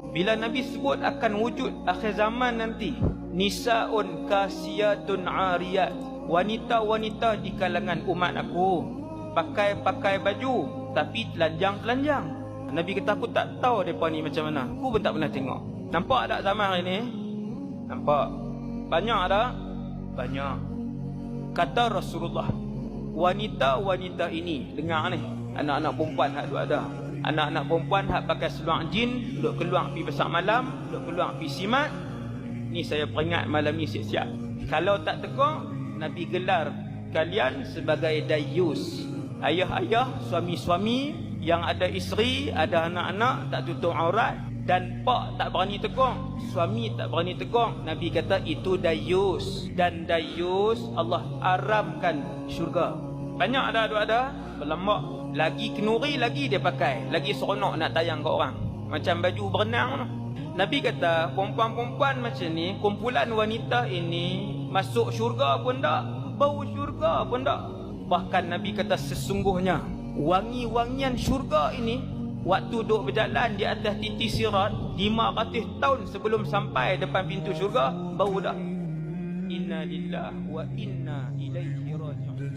Bila Nabi sebut akan wujud akhir zaman nanti, nisaun kasiyatun ariyat, wanita-wanita di kalangan umat aku pakai baju tapi telanjang-telanjang. Nabi kata aku tak tahu mereka ni macam mana, aku pun tak pernah tengok. Nampak tak zaman hari ni? Nampak? Banyak tak? Banyak. Kata Rasulullah, wanita-wanita ini, dengar ni, anak-anak perempuan hak duk ada, anak-anak perempuan hak pakai seluar jin, duk keluar pergi besar malam, duk keluar pergi simat. Ni saya peringat malam ni siap-siap. Kalau tak tekong, Nabi gelar kalian sebagai dayus. Ayah-ayah, suami-suami yang ada isteri, ada anak-anak, tak tutup aurat, dan pak tak berani tekong, suami tak berani tekong. Nabi kata itu dayus. Dan dayus Allah haramkan syurga. Banyak ada, berlambak. Lagi kenuri lagi dia pakai, lagi seronok nak tayang ke orang, macam baju berenang tu. Nabi kata perempuan-perempuan macam ni, kumpulan wanita ini masuk syurga pun tak, bau syurga pun tak. Bahkan Nabi kata sesungguhnya wangi-wangian syurga ini, waktu duk berjalan di atas titi sirat 500 tahun sebelum sampai depan pintu syurga, bau dah. Inna lillahi wa inna ilaihi raji'un.